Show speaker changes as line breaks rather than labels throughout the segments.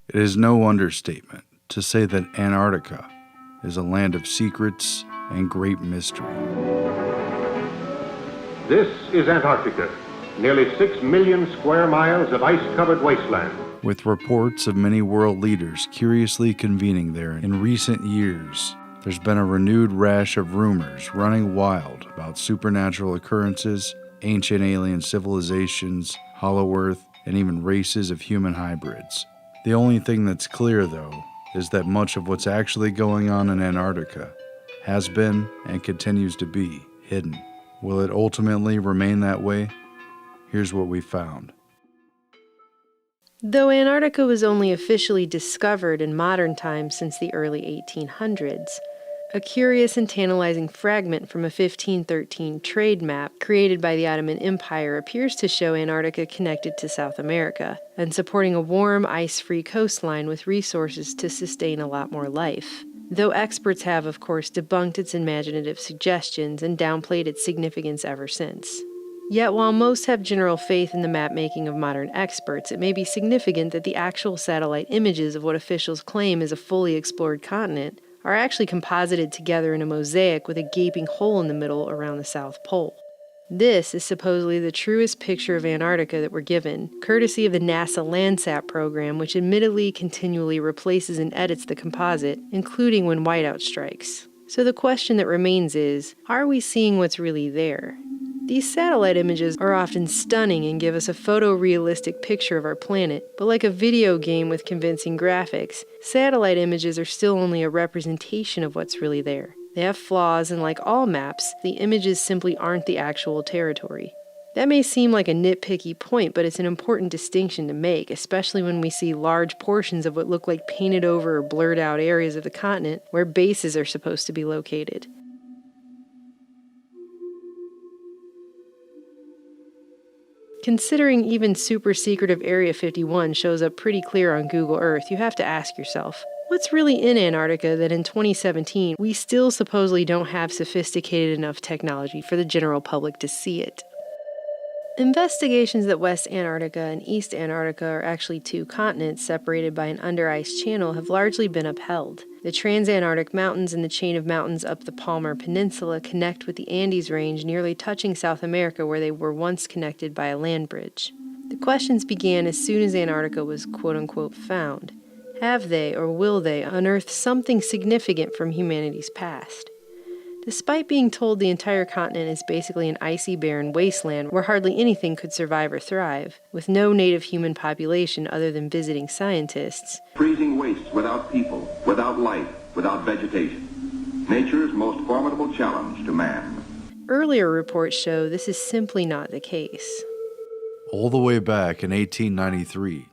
It is no understatement to say that Antarctica is a land of secrets and great mystery.
This is Antarctica, nearly 6 million square miles of ice-covered wasteland.
With reports of many world leaders curiously convening there in recent years, there's been a renewed rash of rumors running wild about supernatural occurrences, ancient alien civilizations, hollow earth, and even races of human hybrids. The only thing that's clear, though, is that much of what's actually going on in Antarctica has been and continues to be hidden. Will it ultimately remain that way? Here's what we found.
Though Antarctica was only officially discovered in modern times since the early 1800s, a curious and tantalizing fragment from a 1513 trade map created by the Ottoman Empire appears to show Antarctica connected to South America and supporting a warm, ice-free coastline with resources to sustain a lot more life. Though experts have, of course, debunked its imaginative suggestions and downplayed its significance ever since. Yet while most have general faith in the map-making of modern experts, it may be significant that the actual satellite images of what officials claim is a fully explored continent are actually composited together in a mosaic with a gaping hole in the middle around the South Pole. This is supposedly the truest picture of Antarctica that we're given, courtesy of the NASA Landsat program, which admittedly continually replaces and edits the composite, including when whiteout strikes. So the question that remains is, are we seeing what's really there? These satellite images are often stunning and give us a photorealistic picture of our planet, but like a video game with convincing graphics, satellite images are still only a representation of what's really there. They have flaws, and like all maps, the images simply aren't the actual territory. That may seem like a nitpicky point, but it's an important distinction to make, especially when we see large portions of what look like painted over or blurred out areas of the continent where bases are supposed to be located. Considering even super secretive Area 51 shows up pretty clear on Google Earth, you have to ask yourself, what's really in Antarctica that in 2017 we still supposedly don't have sophisticated enough technology for the general public to see it? Investigations that West Antarctica and East Antarctica are actually two continents separated by an under-ice channel have largely been upheld. The Transantarctic Mountains and the chain of mountains up the Palmer Peninsula connect with the Andes Range, nearly touching South America where they were once connected by a land bridge. The questions began as soon as Antarctica was quote-unquote found. Have they, or will they, unearth something significant from humanity's past? Despite being told the entire continent is basically an icy, barren wasteland where hardly anything could survive or thrive, with no native human population other than visiting scientists.
Freezing wastes without people, without life, without vegetation. Nature's most formidable challenge to man.
Earlier reports show this is simply not the case.
All the way back in 1893,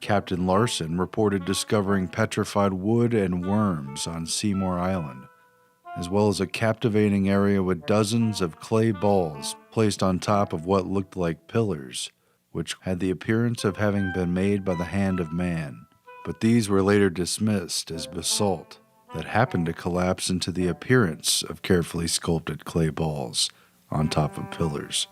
Captain Larson reported discovering petrified wood and worms on Seymour Island, as well as a captivating area with dozens of clay balls placed on top of what looked like pillars, which had the appearance of having been made by the hand of man. But these were later dismissed as basalt that happened to collapse into the appearance of carefully sculpted clay balls on top of pillars.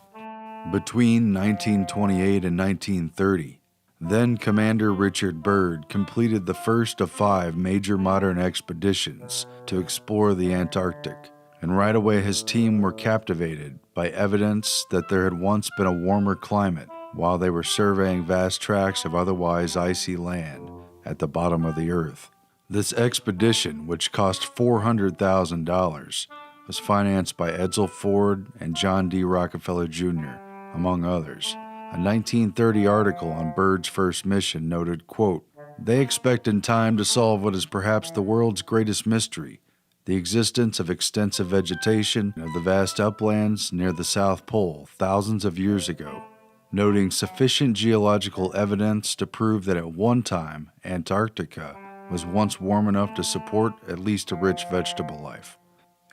Between 1928 and 1930, then Commander Richard Byrd completed the first of 5 major modern expeditions to explore the Antarctic, and right away his team were captivated by evidence that there had once been a warmer climate while they were surveying vast tracts of otherwise icy land at the bottom of the earth. This expedition, which cost $400,000, was financed by Edsel Ford and John D. Rockefeller Jr., among others. A 1930 article on Byrd's first mission noted, quote, "They expect in time to solve what is perhaps the world's greatest mystery, the existence of extensive vegetation of the vast uplands near the South Pole thousands of years ago, noting sufficient geological evidence to prove that at one time Antarctica was once warm enough to support at least a rich vegetable life."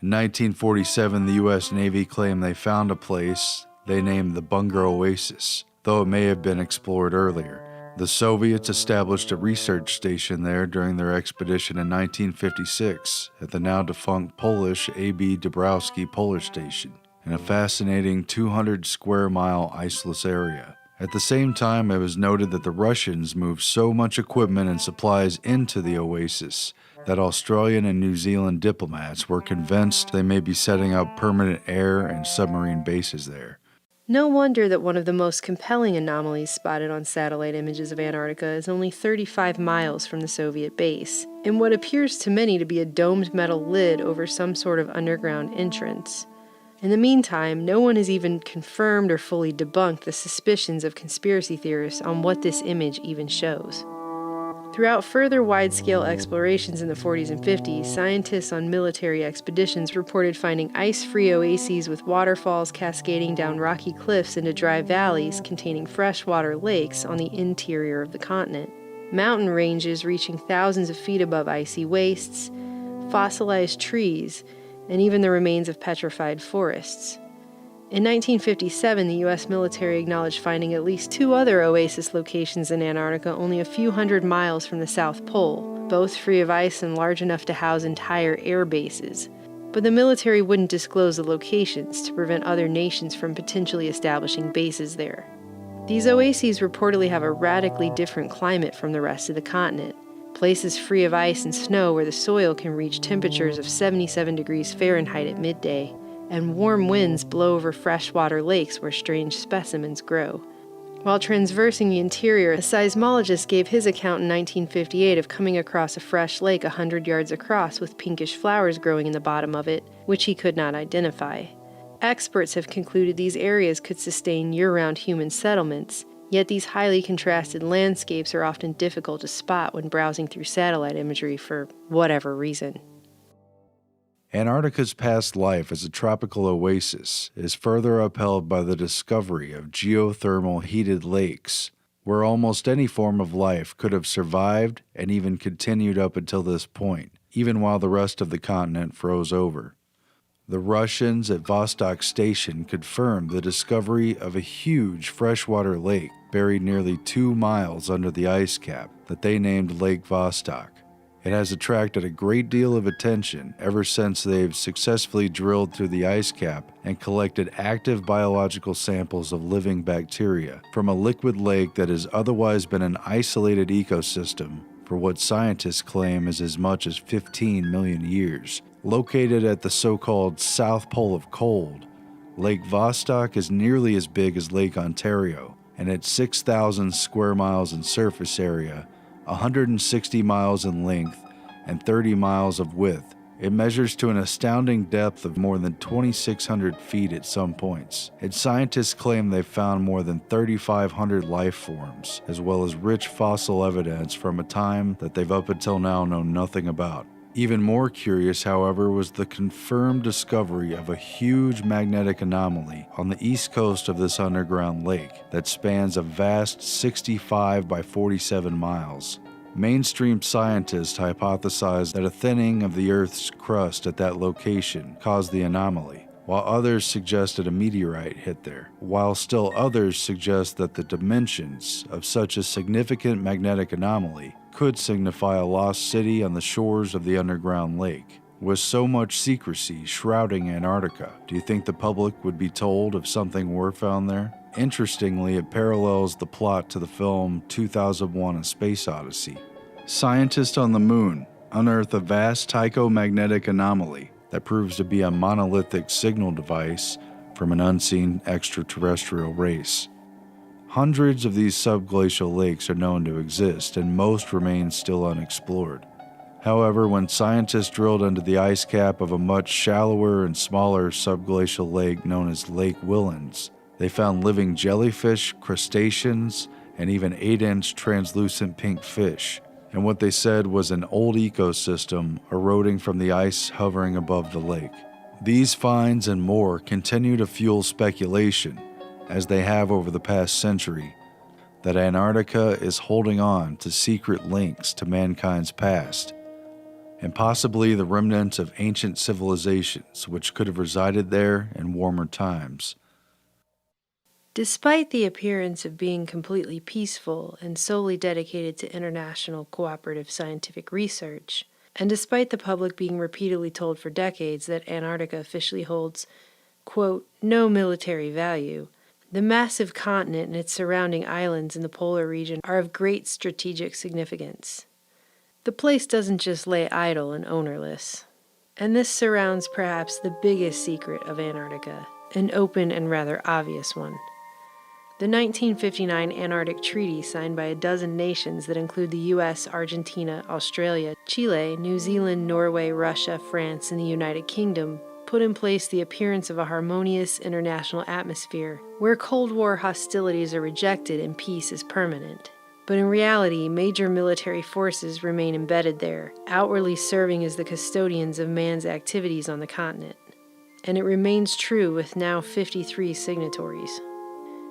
In 1947, the U.S. Navy claimed they found a place they named the Bunger Oasis, though it may have been explored earlier. The Soviets established a research station there during their expedition in 1956 at the now defunct Polish A.B. Dabrowski Polar Station, in a fascinating 200 square mile iceless area At the same time, it was noted that the Russians moved so much equipment and supplies into the oasis that Australian and New Zealand diplomats were convinced they may be setting up permanent air and submarine bases there.
No wonder that one of the most compelling anomalies spotted on satellite images of Antarctica is only 35 miles from the Soviet base, in what appears to many to be a domed metal lid over some sort of underground entrance. In the meantime, no one has even confirmed or fully debunked the suspicions of conspiracy theorists on what this image even shows. Throughout further wide-scale explorations in the 40s and 50s, scientists on military expeditions reported finding ice-free oases with waterfalls cascading down rocky cliffs into dry valleys containing freshwater lakes on the interior of the continent, mountain ranges reaching thousands of feet above icy wastes, fossilized trees, and even the remains of petrified forests. In 1957, the U.S. military acknowledged finding at least 2 other oasis locations in Antarctica only a few hundred miles from the South Pole, both free of ice and large enough to house entire air bases. But the military wouldn't disclose the locations to prevent other nations from potentially establishing bases there. These oases reportedly have a radically different climate from the rest of the continent, places free of ice and snow where the soil can reach temperatures of 77 degrees Fahrenheit at midday, and warm winds blow over freshwater lakes where strange specimens grow. While transversing the interior, a seismologist gave his account in 1958 of coming across a fresh lake 100 yards across with pinkish flowers growing in the bottom of it, which he could not identify. Experts have concluded these areas could sustain year-round human settlements, yet these highly contrasted landscapes are often difficult to spot when browsing through satellite imagery for whatever reason.
Antarctica's past life as a tropical oasis is further upheld by the discovery of geothermal heated lakes, where almost any form of life could have survived and even continued up until this point, even while the rest of the continent froze over. The Russians at Vostok Station confirmed the discovery of a huge freshwater lake buried nearly 2 miles under the ice cap that they named Lake Vostok. It has attracted a great deal of attention ever since they've successfully drilled through the ice cap and collected active biological samples of living bacteria from a liquid lake that has otherwise been an isolated ecosystem for what scientists claim is as much as 15 million years. Located at the so-called South Pole of Cold, Lake Vostok is nearly as big as Lake Ontario, and at 6,000 square miles in surface area, 160 miles in length, and 30 miles of width, it measures to an astounding depth of more than 2,600 feet at some points. Its scientists claim they've found more than 3,500 life forms, as well as rich fossil evidence from a time that they've up until now known nothing about. Even more curious, however, was the confirmed discovery of a huge magnetic anomaly on the east coast of this underground lake that spans a vast 65 by 47 miles. Mainstream scientists hypothesized that a thinning of the Earth's crust at that location caused the anomaly, while others suggested a meteorite hit there, while still others suggest that the dimensions of such a significant magnetic anomaly could signify a lost city on the shores of the underground lake. With so much secrecy shrouding Antarctica, do you think the public would be told if something were found there? Interestingly, it parallels the plot to the film 2001: A Space Odyssey. Scientists on the moon unearth a vast psychomagnetic anomaly that proves to be a monolithic signal device from an unseen extraterrestrial race. Hundreds of these subglacial lakes are known to exist, and most remain still unexplored. However, when scientists drilled into the ice cap of a much shallower and smaller subglacial lake known as Lake Whillans, they found living jellyfish, crustaceans, and even 8-inch translucent pink fish, and what they said was an old ecosystem eroding from the ice hovering above the lake. These finds and more continue to fuel speculation, as they have over the past century, that Antarctica is holding on to secret links to mankind's past, and possibly the remnants of ancient civilizations which could have resided there in warmer times.
Despite the appearance of being completely peaceful and solely dedicated to international cooperative scientific research, and despite the public being repeatedly told for decades that Antarctica officially holds, quote, no military value, The massive continent and its surrounding islands in the polar region are of great strategic significance. The place doesn't just lay idle and ownerless. And this surrounds perhaps the biggest secret of Antarctica, an open and rather obvious one. The 1959 Antarctic Treaty, signed by a dozen nations that include the U.S., Argentina, Australia, Chile, New Zealand, Norway, Russia, France, and the United Kingdom, put in place the appearance of a harmonious international atmosphere where Cold War hostilities are rejected and peace is permanent. But in reality, major military forces remain embedded there, outwardly serving as the custodians of man's activities on the continent. And it remains true with now 53 signatories.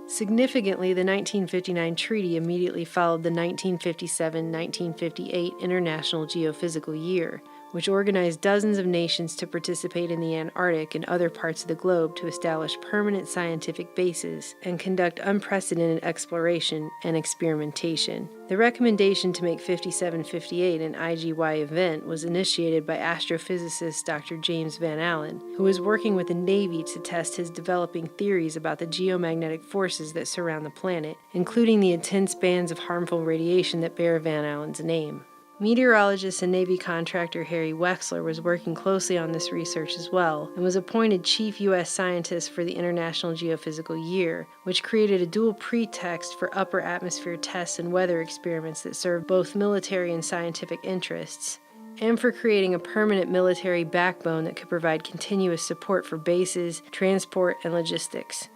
Significantly, the 1959 treaty immediately followed the 1957-1958 International Geophysical Year, which organized dozens of nations to participate in the Antarctic and other parts of the globe to establish permanent scientific bases and conduct unprecedented exploration and experimentation. The recommendation to make 57-58 an IGY event was initiated by astrophysicist Dr. James Van Allen, who was working with the Navy to test his developing theories about the geomagnetic forces that surround the planet, including the intense bands of harmful radiation that bear Van Allen's name. Meteorologist and Navy contractor Harry Wexler was working closely on this research as well, and was appointed chief U.S. scientist for the International Geophysical Year, which created a dual pretext for upper atmosphere tests and weather experiments that served both military and scientific interests, and for creating a permanent military backbone that could provide continuous support for bases, transport, and logistics.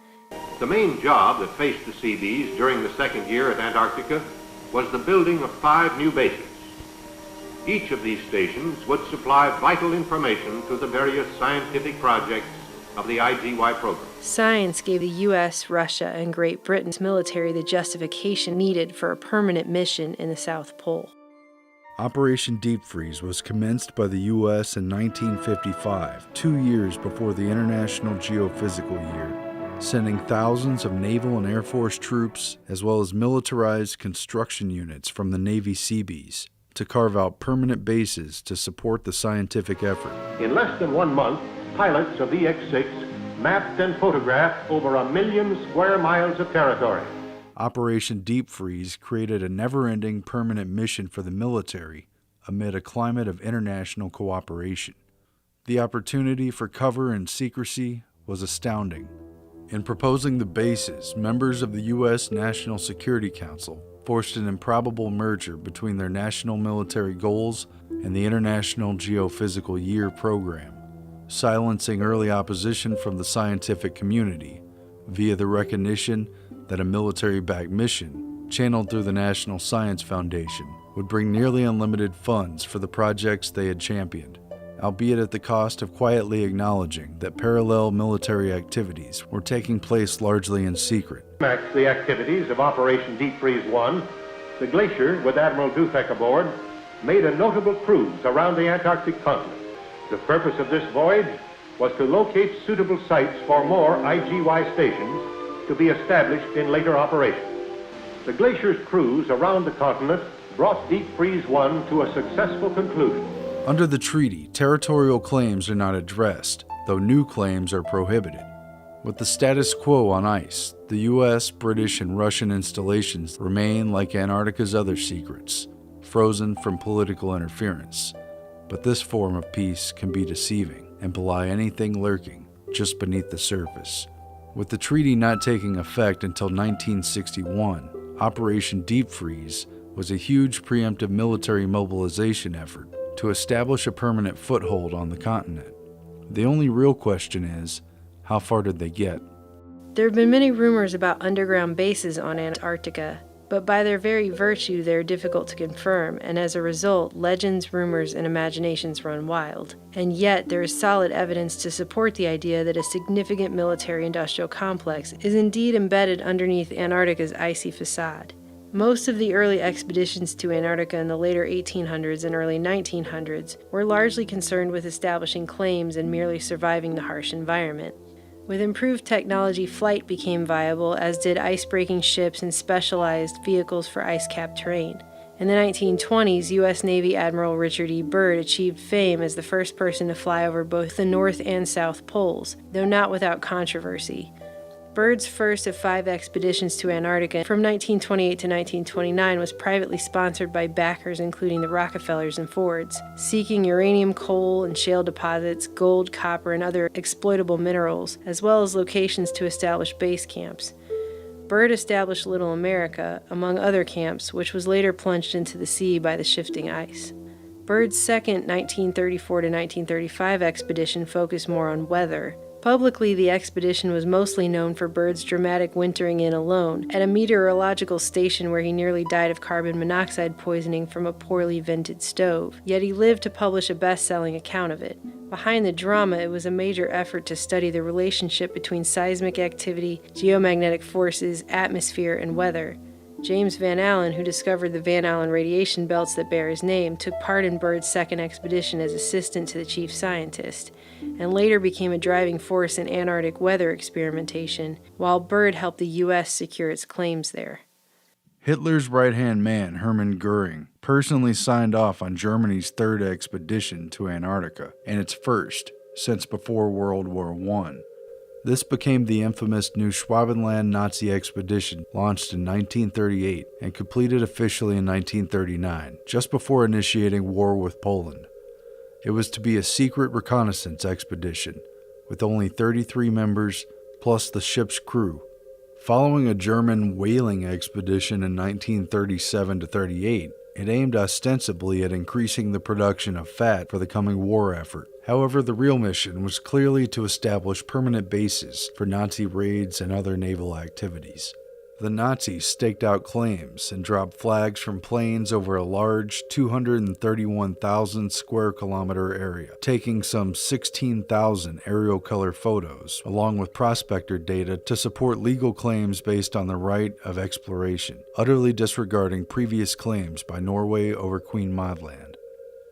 The main job that faced the Seabees during the second year at Antarctica was the building of 5 new bases. Each of these stations would supply vital information to the various scientific projects of the IGY program.
Science gave the U.S., Russia, and Great Britain's military the justification needed for a permanent mission in the South Pole.
Operation Deep Freeze was commenced by the U.S. in 1955, 2 years before the International Geophysical Year, sending thousands of Naval and Air Force troops, as well as militarized construction units from the Navy Seabees, to carve out permanent bases to support the scientific effort.
In less than 1 month, pilots of EX-6 mapped and photographed over 1 million square miles of territory.
Operation Deep Freeze created a never-ending permanent mission for the military amid a climate of international cooperation. The opportunity for cover and secrecy was astounding. In proposing the bases, members of the U.S. National Security Council forced an improbable merger between their national military goals and the International Geophysical Year program, silencing early opposition from the scientific community via the recognition that a military-backed mission, channeled through the National Science Foundation, would bring nearly unlimited funds for the projects they had championed, albeit at the cost of quietly acknowledging that parallel military activities were taking place largely in secret.
The activities of Operation Deep Freeze 1, the Glacier, with Admiral Dufek aboard, made a notable cruise around the Antarctic continent. The purpose of this voyage was to locate suitable sites for more IGY stations to be established in later operations. The Glacier's cruise around the continent brought Deep Freeze 1 to a successful conclusion.
Under the treaty, territorial claims are not addressed, though new claims are prohibited. With the status quo on ice, the U.S., British, and Russian installations remain like Antarctica's other secrets, frozen from political interference. But this form of peace can be deceiving and belie anything lurking just beneath the surface. With the treaty not taking effect until 1961, Operation Deep Freeze was a huge preemptive military mobilization effort to establish a permanent foothold on the continent. The only real question is, how far did they get?
There have been many rumors about underground bases on Antarctica, but by their very virtue they are difficult to confirm, and as a result, legends, rumors, and imaginations run wild. And yet, there is solid evidence to support the idea that a significant military-industrial complex is indeed embedded underneath Antarctica's icy facade. Most of the early expeditions to Antarctica in the later 1800s and early 1900s were largely concerned with establishing claims and merely surviving the harsh environment. With improved technology, flight became viable, as did ice-breaking ships and specialized vehicles for ice-capped terrain. In the 1920s, U.S. Navy Admiral Richard E. Byrd achieved fame as the first person to fly over both the North and South Poles, though not without controversy. Byrd's first of 5 expeditions to Antarctica from 1928 to 1929 was privately sponsored by backers including the Rockefellers and Fords, seeking uranium, coal, and shale deposits, gold, copper, and other exploitable minerals, as well as locations to establish base camps. Byrd established Little America, among other camps, which was later plunged into the sea by the shifting ice. Byrd's second 1934 to 1935 expedition focused more on weather. Publicly, the expedition was mostly known for Byrd's dramatic wintering in alone at a meteorological station where he nearly died of carbon monoxide poisoning from a poorly vented stove, yet he lived to publish a best-selling account of it. Behind the drama, it was a major effort to study the relationship between seismic activity, geomagnetic forces, atmosphere, and weather. James Van Allen, who discovered the Van Allen radiation belts that bear his name, took part in Byrd's second expedition as assistant to the chief scientist, and later became a driving force in Antarctic weather experimentation, while Byrd helped the U.S. secure its claims there.
Hitler's right-hand man, Hermann Goering, personally signed off on Germany's third expedition to Antarctica, and its first since before World War I. This became the infamous Neuschwabenland Nazi expedition, launched in 1938 and completed officially in 1939, just before initiating war with Poland. It was to be a secret reconnaissance expedition, with only 33 members plus the ship's crew. Following a German whaling expedition in 1937-38, it aimed ostensibly at increasing the production of fat for the coming war effort. However, the real mission was clearly to establish permanent bases for Nazi raids and other naval activities. The Nazis staked out claims and dropped flags from planes over a large 231,000 square kilometer area, taking some 16,000 aerial color photos, along with prospector data to support legal claims based on the right of exploration, utterly disregarding previous claims by Norway over Queen Maud Land.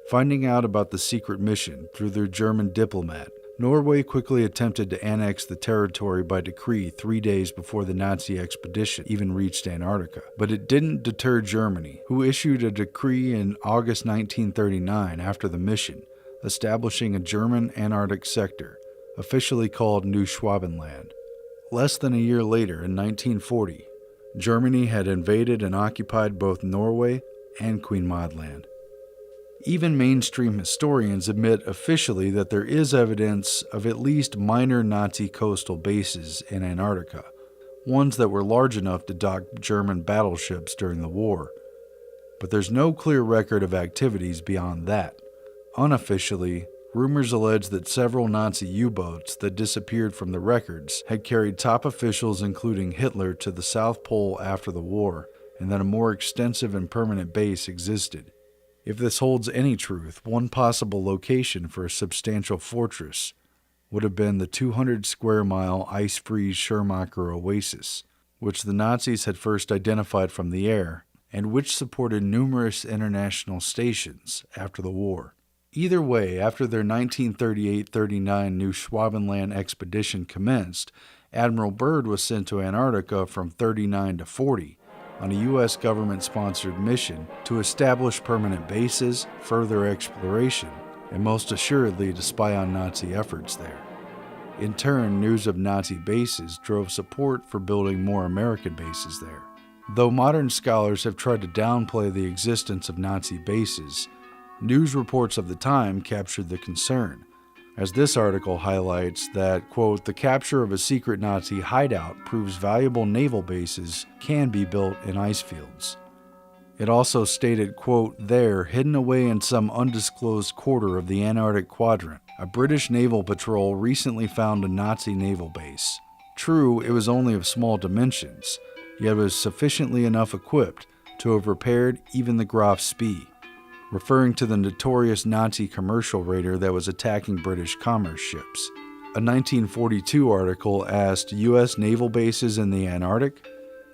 Finding out about the secret mission through their German diplomat, Norway quickly attempted to annex the territory by decree 3 days before the Nazi expedition even reached Antarctica. But it didn't deter Germany, who issued a decree in August 1939 after the mission, establishing a German Antarctic sector, officially called Neuschwabenland. Less than a year later, in 1940, Germany had invaded and occupied both Norway and Queen Maud Land. Even mainstream historians admit officially that there is evidence of at least minor Nazi coastal bases in Antarctica, ones that were large enough to dock German battleships during the war. But there's no clear record of activities beyond that. Unofficially, rumors allege that several Nazi U-boats that disappeared from the records had carried top officials including Hitler to the South Pole after the war, and that a more extensive and permanent base existed. If this holds any truth, one possible location for a substantial fortress would have been the 200-square-mile ice-free Schirmacher Oasis, which the Nazis had first identified from the air, and which supported numerous international stations after the war. Either way, after their 1938-39 Neuschwabenland expedition commenced, Admiral Byrd was sent to Antarctica from 39 to 40, on a U.S. government-sponsored mission to establish permanent bases, further exploration, and most assuredly to spy on Nazi efforts there. In turn, news of Nazi bases drove support for building more American bases there. Though modern scholars have tried to downplay the existence of Nazi bases, news reports of the time captured the concern, as this article highlights that, quote, the capture of a secret Nazi hideout proves valuable naval bases can be built in ice fields. It also stated, quote, there, hidden away in some undisclosed quarter of the Antarctic quadrant, a British naval patrol recently found a Nazi naval base. True, it was only of small dimensions, yet was sufficiently enough equipped to have repaired even the Graf Spee, referring to the notorious Nazi commercial raider that was attacking British commerce ships. A 1942 article asked U.S. naval bases in the Antarctic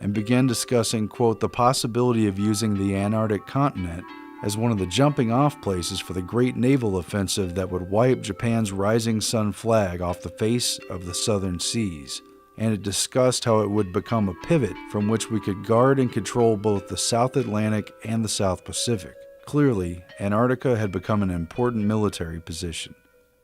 and began discussing, quote, the possibility of using the Antarctic continent as one of the jumping-off places for the great naval offensive that would wipe Japan's rising sun flag off the face of the southern seas. And it discussed how it would become a pivot from which we could guard and control both the South Atlantic and the South Pacific. Clearly, Antarctica had become an important military position.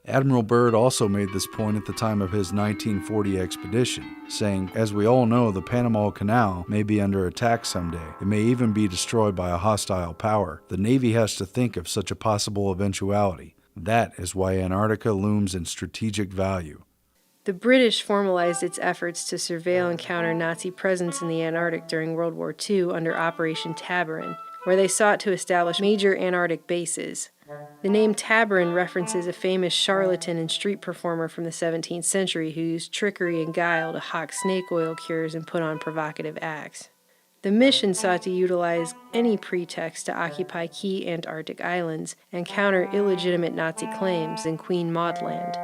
Admiral Byrd also made this point at the time of his 1940 expedition, saying, "As we all know, the Panama Canal may be under attack someday. It may even be destroyed by a hostile power. The Navy has to think of such a possible eventuality. That is why Antarctica looms in strategic value."
The British formalized its efforts to surveil and counter Nazi presence in the Antarctic during World War II under Operation Tabarin, where they sought to establish major Antarctic bases. The name Tabarin references a famous charlatan and street performer from the 17th century who used trickery and guile to hawk snake oil cures and put on provocative acts. The mission sought to utilize any pretext to occupy key Antarctic islands and counter illegitimate Nazi claims in Queen Maud Land.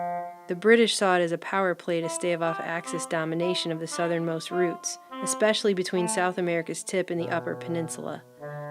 The British saw it as a power play to stave off Axis domination of the southernmost routes, especially between South America's tip and the Upper Peninsula.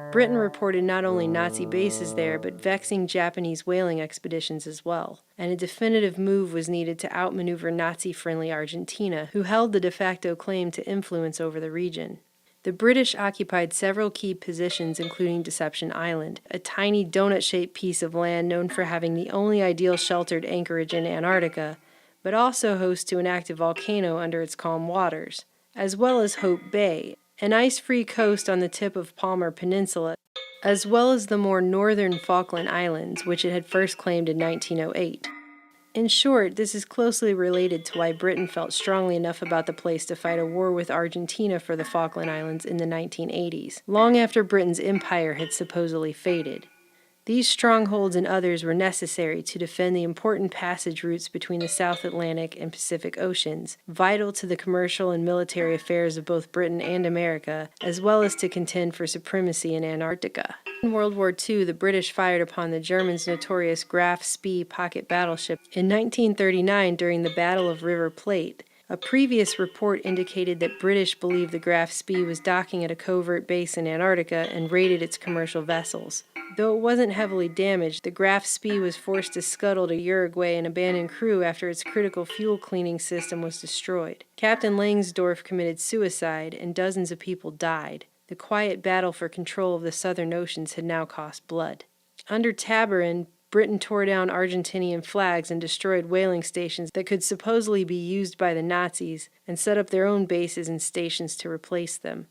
Britain reported not only Nazi bases there, but vexing Japanese whaling expeditions as well, and a definitive move was needed to outmaneuver Nazi-friendly Argentina, who held the de facto claim to influence over the region. The British occupied several key positions, including Deception Island, a tiny donut-shaped piece of land known for having the only ideal sheltered anchorage in Antarctica, but also host to an active volcano under its calm waters, as well as Hope Bay, an ice-free coast on the tip of Palmer Peninsula, as well as the more northern Falkland Islands, which it had first claimed in 1908. In short, this is closely related to why Britain felt strongly enough about the place to fight a war with Argentina for the Falkland Islands in the 1980s, long after Britain's empire had supposedly faded. These strongholds and others were necessary to defend the important passage routes between the South Atlantic and Pacific Oceans, vital to the commercial and military affairs of both Britain and America, as well as to contend for supremacy in Antarctica. In World War II, the British fired upon the Germans' notorious Graf Spee pocket battleship in 1939 during the Battle of River Plate. A previous report indicated that British believed the Graf Spee was docking at a covert base in Antarctica and raided its commercial vessels. Though it wasn't heavily damaged, the Graf Spee was forced to scuttle to Uruguay and abandon crew after its critical fuel cleaning system was destroyed. Captain Langsdorff committed suicide, and dozens of people died. The quiet battle for control of the southern oceans had now cost blood. Under Tabarin, Britain tore down Argentinian flags and destroyed whaling stations that could supposedly be used by the Nazis and set up their own bases and stations to replace them.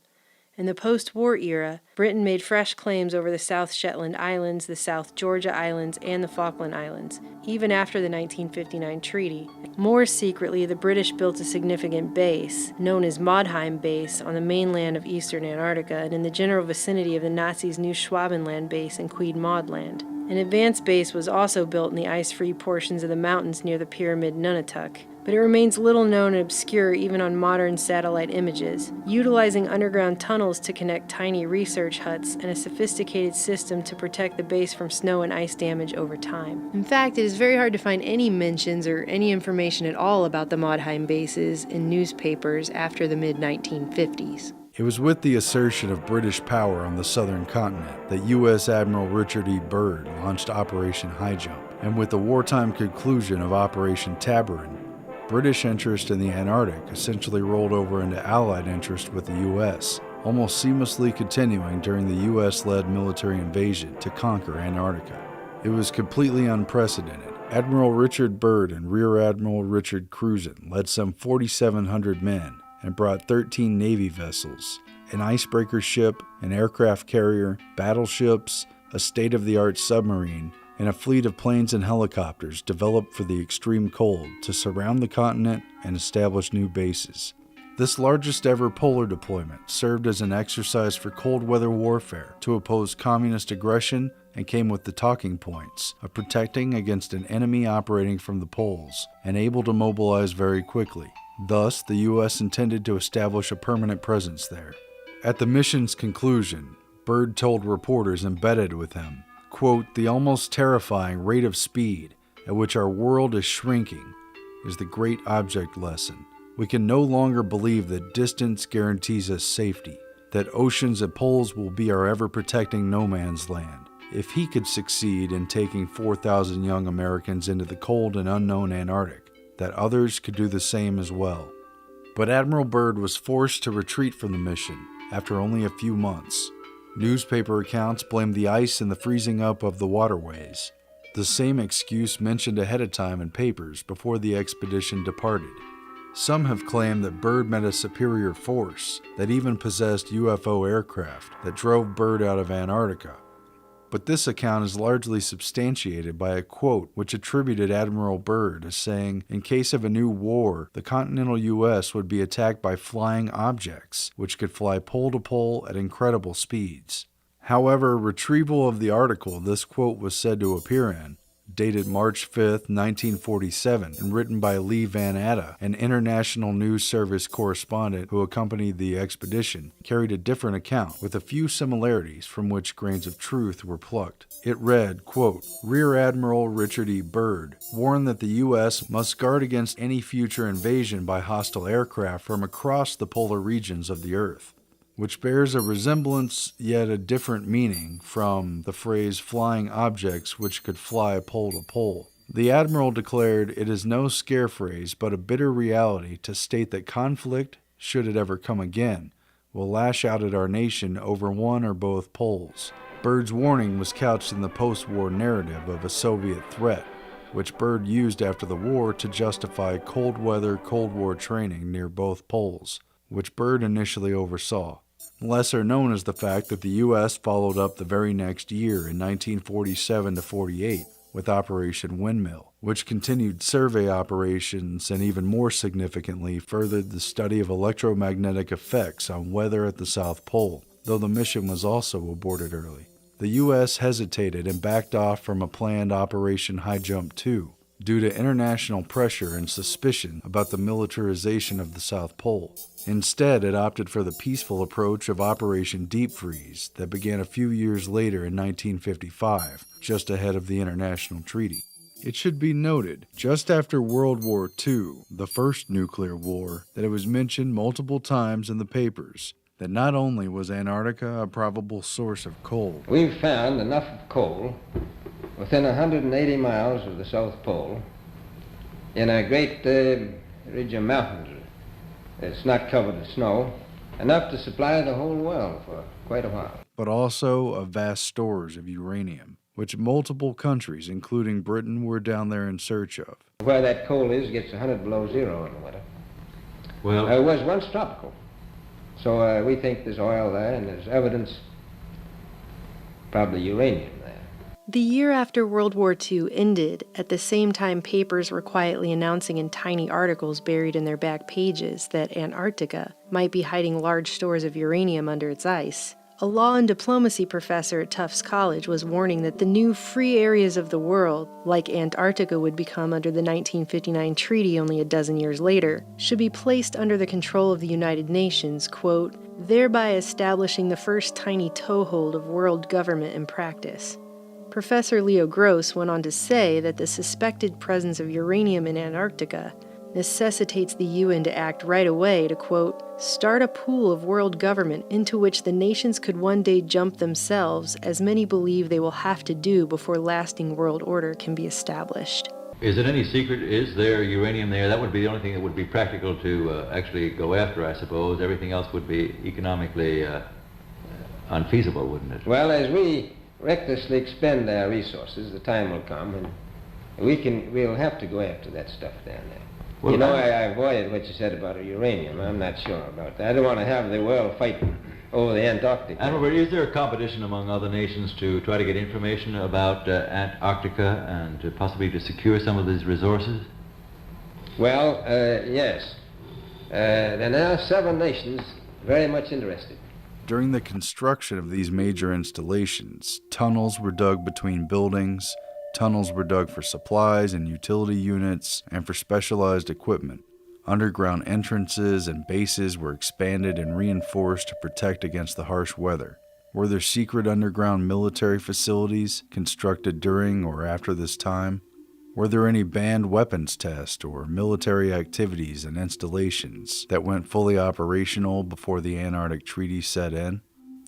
In the post-war era, Britain made fresh claims over the South Shetland Islands, the South Georgia Islands, and the Falkland Islands, even after the 1959 treaty. More secretly, the British built a significant base, known as Modheim Base, on the mainland of eastern Antarctica and in the general vicinity of the Nazis' new Schwabenland base in Queen Maud Land. An advanced base was also built in the ice-free portions of the mountains near the pyramid Nunatak, but it remains little known and obscure even on modern satellite images, utilizing underground tunnels to connect tiny research huts and a sophisticated system to protect the base from snow and ice damage over time. In fact, it is very hard to find any mentions or any information at all about the Modheim bases in newspapers after the mid-1950s.
It was with the assertion of British power on the southern continent that U.S. Admiral Richard E. Byrd launched Operation High Jump, and with the wartime conclusion of Operation Tabarin, British interest in the Antarctic essentially rolled over into Allied interest with the U.S., almost seamlessly continuing during the U.S.-led military invasion to conquer Antarctica. It was completely unprecedented. Admiral Richard Byrd and Rear Admiral Richard Cruzen led some 4,700 men and brought 13 Navy vessels, an icebreaker ship, an aircraft carrier, battleships, a state-of-the-art submarine, and a fleet of planes and helicopters developed for the extreme cold to surround the continent and establish new bases. This largest ever polar deployment served as an exercise for cold weather warfare to oppose communist aggression and came with the talking points of protecting against an enemy operating from the poles and able to mobilize very quickly. Thus, the U.S. intended to establish a permanent presence there. At the mission's conclusion, Byrd told reporters embedded with him, quote, "The almost terrifying rate of speed at which our world is shrinking is the great object lesson. We can no longer believe that distance guarantees us safety, that oceans and poles will be our ever-protecting no man's land. If he could succeed in taking 4,000 young Americans into the cold and unknown Antarctic, that others could do the same as well." But Admiral Byrd was forced to retreat from the mission after only a few months. Newspaper accounts blamed the ice and the freezing up of the waterways. the same excuse mentioned ahead of time in papers before the expedition departed. Some have claimed that Byrd met a superior force that even possessed UFO aircraft that drove Byrd out of Antarctica. But this account is largely substantiated by a quote which attributed Admiral Byrd as saying, in case of a new war, the continental U.S. would be attacked by flying objects, which could fly pole to pole at incredible speeds. However, retrieval of the article this quote was said to appear in, dated March 5, 1947, and written by Lee Van Atta, an International News Service correspondent who accompanied the expedition, carried a different account, with a few similarities from which grains of truth were plucked. It read, quote, Rear Admiral Richard E. Byrd warned that the U.S. must guard against any future invasion by hostile aircraft from across the polar regions of the Earth, which bears a resemblance yet a different meaning from the phrase flying objects which could fly pole to pole. The Admiral declared it is no scare phrase but a bitter reality to state that conflict, should it ever come again, will lash out at our nation over one or both poles. Byrd's warning was couched in the post-war narrative of a Soviet threat, which Byrd used after the war to justify cold weather Cold War training near both poles, which Byrd initially oversaw. Lesser known is the fact that the U.S. followed up the very next year in 1947-48 with Operation Windmill, which continued survey operations and even more significantly furthered the study of electromagnetic effects on weather at the South Pole, though the mission was also aborted early. The U.S. hesitated and backed off from a planned Operation High Jump 2 due to international pressure and suspicion about the militarization of the South Pole. Instead, it opted for the peaceful approach of Operation Deep Freeze that began a few years later in 1955, just ahead of the international treaty. It should be noted, just after World War II, the first nuclear war, that it was mentioned multiple times in the papers that not only was Antarctica a probable source of coal.
We've found enough of coal within 180 miles of the South Pole in a great ridge of mountains. It's not covered with snow, enough to supply the whole world for quite a while.
But also of vast stores of uranium, which multiple countries, including Britain, were down there in search of.
Where that coal is gets 100 below zero in the winter.
Well,
It was once tropical. So we think there's oil there, and there's evidence, probably uranium there.
The year after World War II ended, at the same time papers were quietly announcing in tiny articles buried in their back pages that Antarctica might be hiding large stores of uranium under its ice, a law and diplomacy professor at Tufts College was warning that the new free areas of the world, like Antarctica would become under the 1959 treaty only a dozen years later, should be placed under the control of the United Nations, quote, thereby establishing the first tiny toehold of world government in practice. Professor Leo Gross went on to say that the suspected presence of uranium in Antarctica necessitates the UN to act right away to, quote, start a pool of world government into which the nations could one day jump themselves, as many believe they will have to do before lasting world order can be established.
is it any secret? Is there uranium there? That would be the only thing that would be practical to actually go after, I suppose. Everything else would be economically unfeasible, wouldn't it?
Well, as we recklessly expend our resources, the time will come when we'll have to go after that stuff down there.
Well,
you know, I avoided what you said about uranium. I'm not sure about that. I don't want to have the world fighting over the Antarctic.
Admiral, is there a competition among other nations to try to get information about Antarctica and possibly to secure some of these resources?
Well, yes. There are now 7 nations very much interested.
During the construction of these major installations, tunnels were dug between buildings, tunnels were dug for supplies and utility units, and for specialized equipment. Underground entrances and bases were expanded and reinforced to protect against the harsh weather. Were there secret underground military facilities constructed during or after this time? Were there any banned weapons tests or military activities and installations that went fully operational before the Antarctic Treaty set in?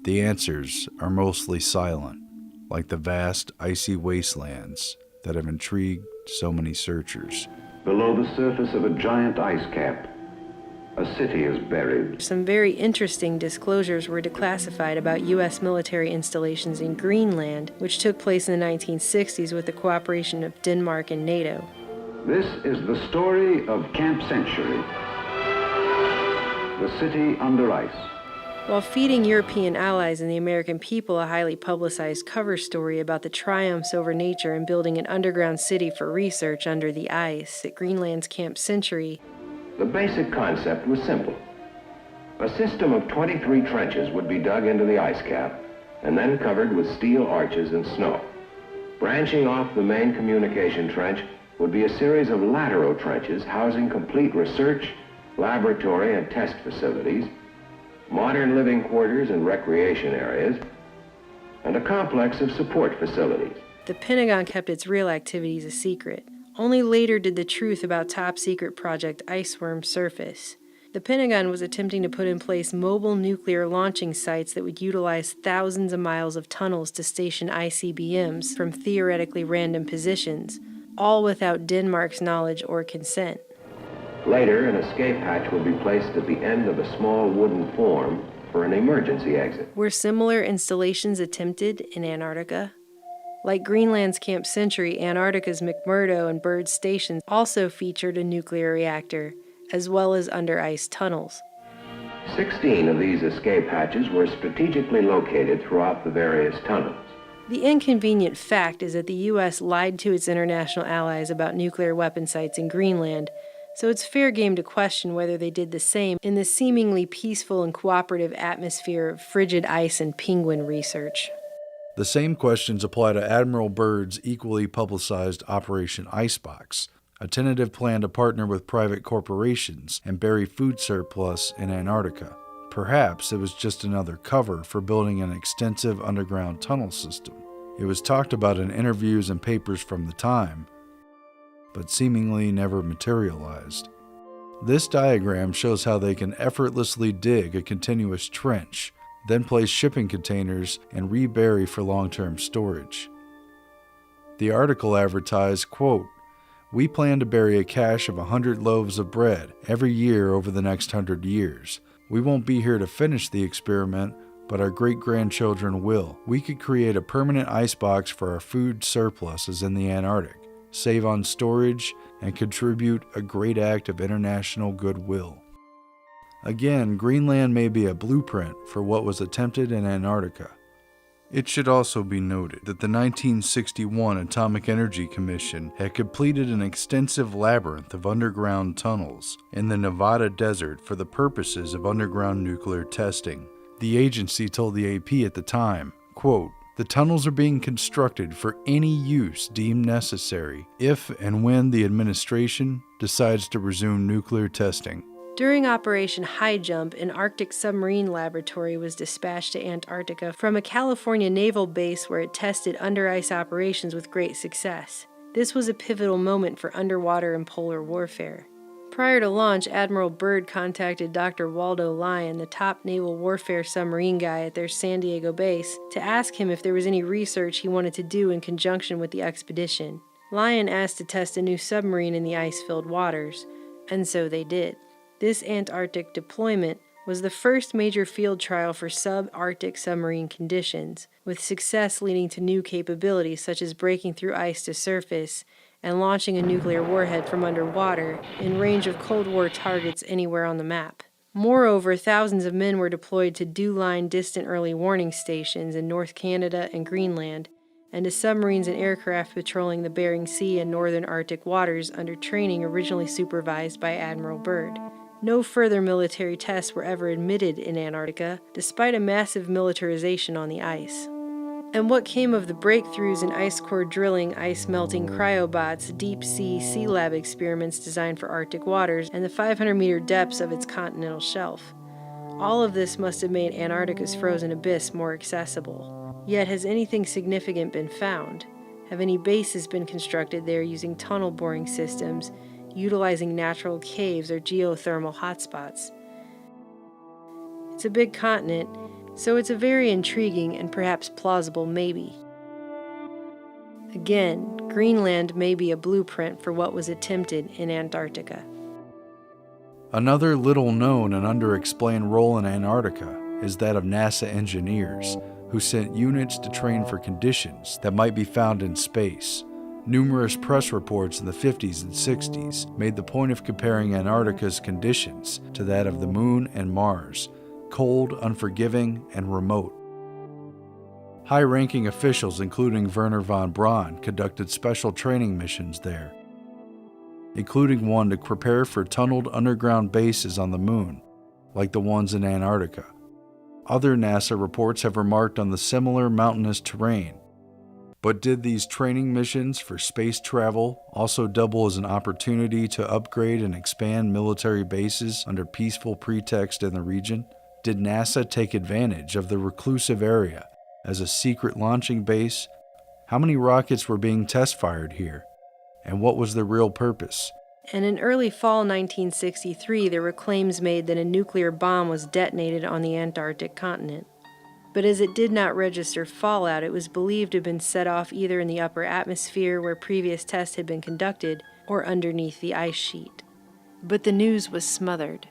The answers are mostly silent, like the vast icy wastelands that have intrigued so many searchers.
Below the surface of a giant ice cap, A city is buried.
Some very interesting disclosures were declassified about U.S. military installations in Greenland, which took place in the 1960s with the cooperation of Denmark and NATO.
This is the story of Camp Century, the city under ice.
While feeding European allies and the American people a highly publicized cover story about the triumphs over nature and building an underground city for research under the ice at Greenland's Camp Century,
the basic concept was simple. A system of 23 trenches would be dug into the ice cap and then covered with steel arches and snow. Branching off the main communication trench would be a series of lateral trenches housing complete research, laboratory and test facilities, modern living quarters and recreation areas, and a complex of support facilities.
The Pentagon kept its real activities a secret. Only later did the truth about top-secret Project Iceworm surface. The Pentagon was attempting to put in place mobile nuclear launching sites that would utilize thousands of miles of tunnels to station ICBMs from theoretically random positions, all without Denmark's knowledge or consent.
Later, an escape hatch would be placed at the end of a small wooden form for an emergency exit.
Were similar installations attempted in Antarctica? Like Greenland's Camp Century, Antarctica's McMurdo and Byrd stations also featured a nuclear reactor, as well as under-ice tunnels.
16 of these escape hatches were strategically located throughout the various tunnels.
The inconvenient fact is that the U.S. lied to its international allies about nuclear weapon sites in Greenland, so it's fair game to question whether they did the same in the seemingly peaceful and cooperative atmosphere of frigid ice and penguin research.
The same questions apply to Admiral Byrd's equally publicized Operation Icebox, a tentative plan to partner with private corporations and bury food surplus in Antarctica. Perhaps it was just another cover for building an extensive underground tunnel system. It was talked about in interviews and papers from the time, but seemingly never materialized. This diagram shows how they can effortlessly dig a continuous trench, then place shipping containers and rebury for long-term storage. The article advertised, quote, "We plan to bury a cache of 100 loaves of bread every year over the next 100 years. We won't be here to finish the experiment, but our great-grandchildren will. We could create a permanent icebox for our food surpluses in the Antarctic, save on storage, and contribute a great act of international goodwill." Again, Greenland may be a blueprint for what was attempted in Antarctica. It should also be noted that the 1961 Atomic Energy Commission had completed an extensive labyrinth of underground tunnels in the Nevada desert for the purposes of underground nuclear testing. The agency told the AP at the time, quote, "The tunnels are being constructed for any use deemed necessary if and when the administration decides to resume nuclear testing."
During Operation High Jump, an Arctic submarine laboratory was dispatched to Antarctica from a California naval base where it tested under-ice operations with great success. This was a pivotal moment for underwater and polar warfare. Prior to launch, Admiral Byrd contacted Dr. Waldo Lyon, the top naval warfare submarine guy at their San Diego base, to ask him if there was any research he wanted to do in conjunction with the expedition. Lyon asked to test a new submarine in the ice-filled waters, and so they did. This Antarctic deployment was the first major field trial for subarctic submarine conditions, with success leading to new capabilities such as breaking through ice to surface and launching a nuclear warhead from underwater in range of Cold War targets anywhere on the map. Moreover, thousands of men were deployed to DEW-line distant early warning stations in North Canada and Greenland, and to submarines and aircraft patrolling the Bering Sea and northern Arctic waters under training originally supervised by Admiral Byrd. No further military tests were ever admitted in Antarctica, despite a massive militarization on the ice. And what came of the breakthroughs in ice core drilling, ice melting cryobots, deep-sea sea lab experiments designed for Arctic waters, and the 500-meter depths of its continental shelf? All of this must have made Antarctica's frozen abyss more accessible. Yet has anything significant been found? Have any bases been constructed there using tunnel boring systems, utilizing natural caves or geothermal hotspots? It's a big continent, so it's a very intriguing and perhaps plausible maybe. Again, Greenland may be a blueprint for what was attempted in Antarctica.
Another little-known and underexplained role in Antarctica is that of NASA engineers, who sent units to train for conditions that might be found in space. Numerous press reports in the 50s and 60s made the point of comparing Antarctica's conditions to that of the Moon and Mars, cold, unforgiving, and remote. High-ranking officials, including Wernher von Braun, conducted special training missions there, including one to prepare for tunneled underground bases on the Moon, like the ones in Antarctica. Other NASA reports have remarked on the similar mountainous terrain. But did these training missions for space travel also double as an opportunity to upgrade and expand military bases under peaceful pretext in the region? Did NASA take advantage of the reclusive area as a secret launching base? How many rockets were being test-fired here? And what was their real purpose?
And in early fall 1963, there were claims made that a nuclear bomb was detonated on the Antarctic continent. But as it did not register fallout, it was believed to have been set off either in the upper atmosphere where previous tests had been conducted or underneath the ice sheet. But the news was smothered.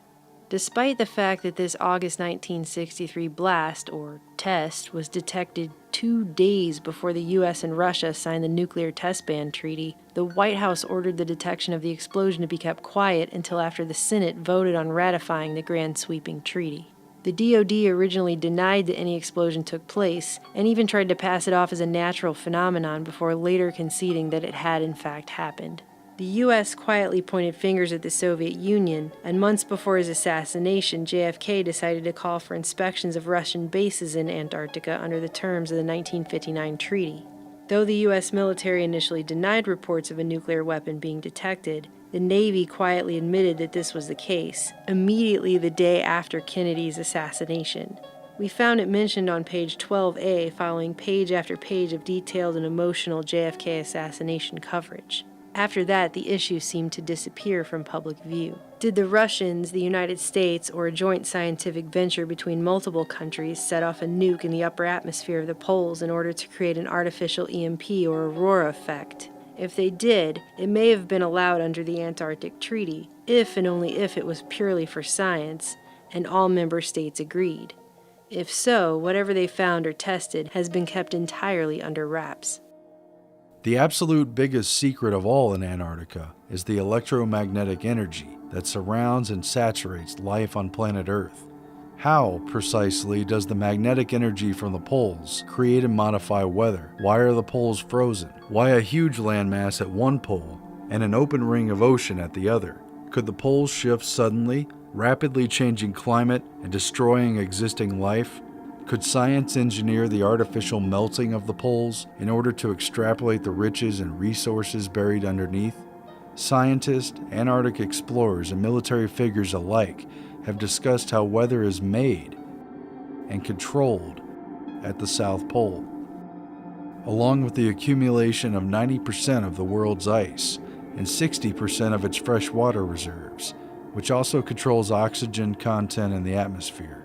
Despite the fact that this August 1963 blast, or test, was detected 2 days before the U.S. and Russia signed the Nuclear Test Ban Treaty, the White House ordered the detection of the explosion to be kept quiet until after the Senate voted on ratifying the grand sweeping treaty. The DoD originally denied that any explosion took place, and even tried to pass it off as a natural phenomenon before later conceding that it had in fact happened. The U.S. quietly pointed fingers at the Soviet Union, and months before his assassination, JFK decided to call for inspections of Russian bases in Antarctica under the terms of the 1959 treaty. Though the U.S. military initially denied reports of a nuclear weapon being detected, the Navy quietly admitted that this was the case, immediately the day after Kennedy's assassination. We found it mentioned on page 12A, following page after page of detailed and emotional JFK assassination coverage. After that, the issue seemed to disappear from public view. Did the Russians, the United States, or a joint scientific venture between multiple countries set off a nuke in the upper atmosphere of the poles in order to create an artificial EMP or aurora effect? If they did, it may have been allowed under the Antarctic Treaty, if and only if it was purely for science, and all member states agreed. If so, whatever they found or tested has been kept entirely under wraps.
The absolute biggest secret of all in Antarctica is the electromagnetic energy that surrounds and saturates life on planet Earth. How, precisely, does the magnetic energy from the poles create and modify weather? Why are the poles frozen? Why a huge landmass at one pole and an open ring of ocean at the other? Could the poles shift suddenly, rapidly changing climate and destroying existing life? Could science engineer the artificial melting of the poles in order to extrapolate the riches and resources buried underneath? Scientists, Antarctic explorers, and military figures alike have discussed how weather is made and controlled at the South Pole, along with the accumulation of 90% of the world's ice and 60% of its freshwater reserves, which also controls oxygen content in the atmosphere.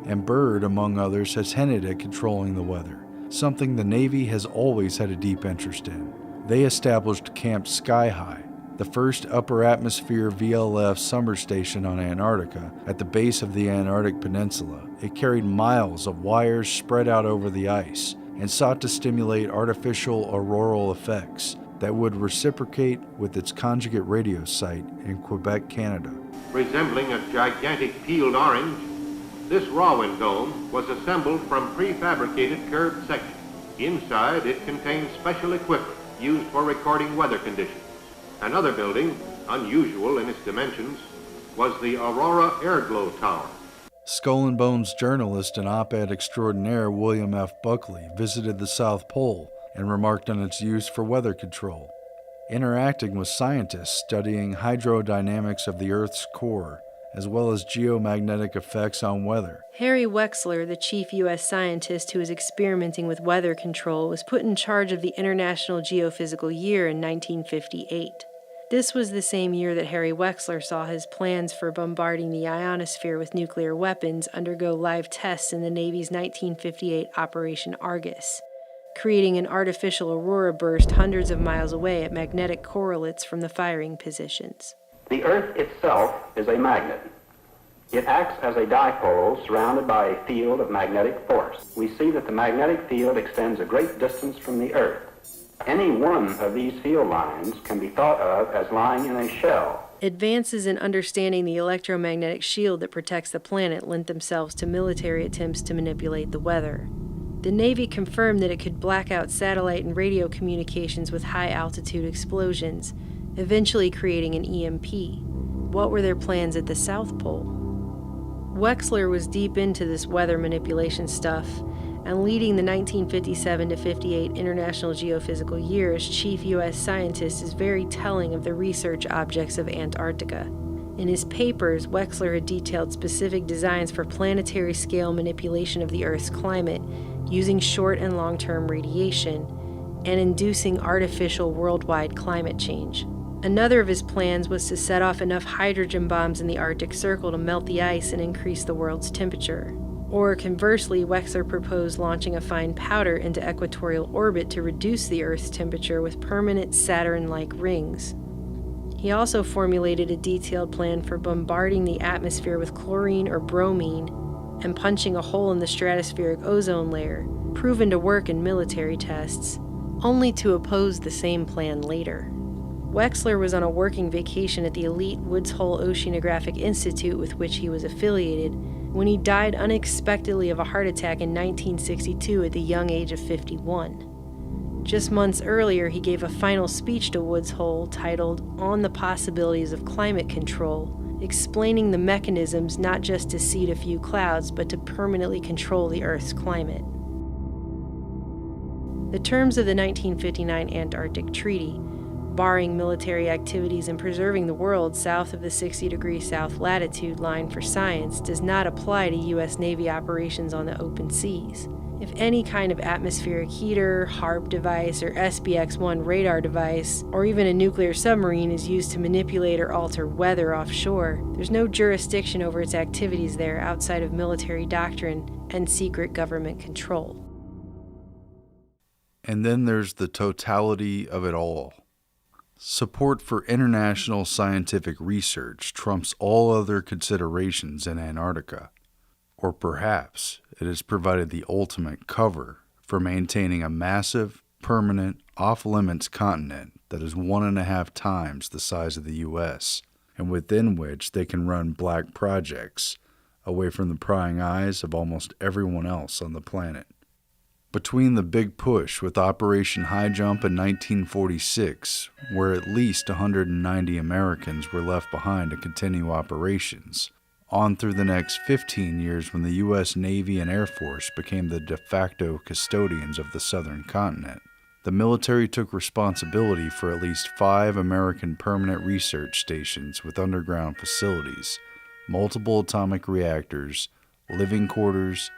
And Byrd, among others, has hinted at controlling the weather, something the Navy has always had a deep interest in. They established Camp Sky High, the first upper atmosphere VLF summer station on Antarctica at the base of the Antarctic Peninsula. It carried miles of wires spread out over the ice and sought to stimulate artificial auroral effects that would reciprocate with its conjugate radio site in Quebec, Canada.
Resembling a gigantic peeled orange, this Rowan dome was assembled from prefabricated curved sections. Inside, it contained special equipment used for recording weather conditions. Another building, unusual in its dimensions, was the Aurora Airglow Tower.
Skull and Bones journalist and op-ed extraordinaire William F. Buckley visited the South Pole and remarked on its use for weather control, interacting with scientists studying hydrodynamics of the Earth's core, as well as geomagnetic effects on weather.
Harry Wexler, the chief U.S. scientist who was experimenting with weather control, was put in charge of the International Geophysical Year in 1958. This was the same year that Harry Wexler saw his plans for bombarding the ionosphere with nuclear weapons undergo live tests in the Navy's 1958 Operation Argus, creating an artificial aurora burst hundreds of miles away at magnetic correlates from the firing positions.
The Earth itself is a magnet. It acts as a dipole surrounded by a field of magnetic force. We see that the magnetic field extends a great distance from the Earth. Any one of these field lines can be thought of as lying in a shell.
Advances in understanding the electromagnetic shield that protects the planet lent themselves to military attempts to manipulate the weather. The Navy confirmed that it could black out satellite and radio communications with high-altitude explosions, eventually creating an EMP. What were their plans at the South Pole? Wexler was deep into this weather manipulation stuff, and leading the 1957 to 58 International Geophysical Year as chief U.S. scientist is very telling of the research objects of Antarctica. In his papers, Wexler had detailed specific designs for planetary-scale manipulation of the Earth's climate using short and long-term radiation and inducing artificial worldwide climate change. Another of his plans was to set off enough hydrogen bombs in the Arctic Circle to melt the ice and increase the world's temperature. Or conversely, Wexler proposed launching a fine powder into equatorial orbit to reduce the Earth's temperature with permanent Saturn-like rings. He also formulated a detailed plan for bombarding the atmosphere with chlorine or bromine and punching a hole in the stratospheric ozone layer, proven to work in military tests, only to oppose the same plan later. Wexler was on a working vacation at the elite Woods Hole Oceanographic Institute with which he was affiliated when he died unexpectedly of a heart attack in 1962 at the young age of 51. Just months earlier, he gave a final speech to Woods Hole titled On the Possibilities of Climate Control, explaining the mechanisms not just to seed a few clouds, but to permanently control the Earth's climate. The terms of the 1959 Antarctic Treaty, barring military activities and preserving the world south of the 60-degree south latitude line for science, does not apply to U.S. Navy operations on the open seas. If any kind of atmospheric heater, HARP device, or SBX-1 radar device, or even a nuclear submarine is used to manipulate or alter weather offshore, there's no jurisdiction over its activities there outside of military doctrine and secret government control.
And then there's the totality of it all. Support for international scientific research trumps all other considerations in Antarctica. Or perhaps it has provided the ultimate cover for maintaining a massive, permanent, off-limits continent that is 1.5 times the size of the U.S., and within which they can run black projects away from the prying eyes of almost everyone else on the planet. Between the big push with Operation High Jump in 1946, where at least 190 Americans were left behind to continue operations, on through the next 15 years when the U.S. Navy and Air Force became the de facto custodians of the southern continent, the military took responsibility for at least 5 American permanent research stations with underground facilities, multiple atomic reactors, living quarters,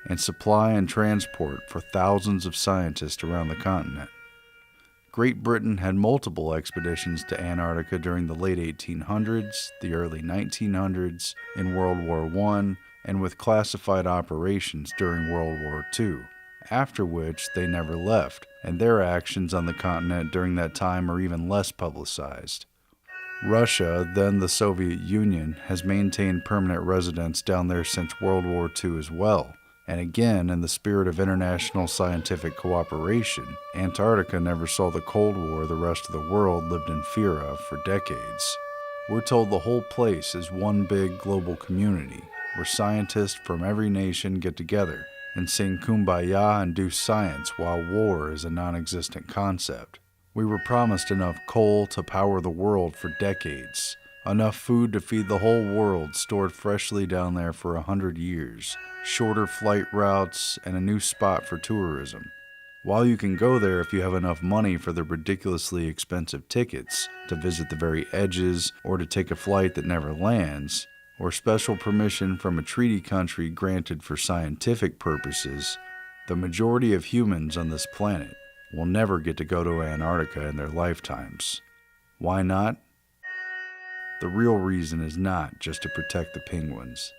and supply and transport for thousands of scientists around the continent. Great Britain had multiple expeditions to Antarctica during the late 1800s, the early 1900s, in World War I, and with classified operations during World War II, after which they never left, and their actions on the continent during that time are even less publicized. Russia, then the Soviet Union, has maintained permanent residence down there since World War II as well. And again, in the spirit of international scientific cooperation, Antarctica never saw the Cold War the rest of the world lived in fear of for decades. We're told the whole place is one big global community, where scientists from every nation get together and sing Kumbaya and do science while war is a non-existent concept. We were promised enough coal to power the world for decades, enough food to feed the whole world stored freshly down there for 100 years, shorter flight routes, and a new spot for tourism. While you can go there if you have enough money for the ridiculously expensive tickets to visit the very edges or to take a flight that never lands, or special permission from a treaty country granted for scientific purposes, the majority of humans on this planet will never get to go to Antarctica in their lifetimes. Why not? The real reason is not just to protect the penguins.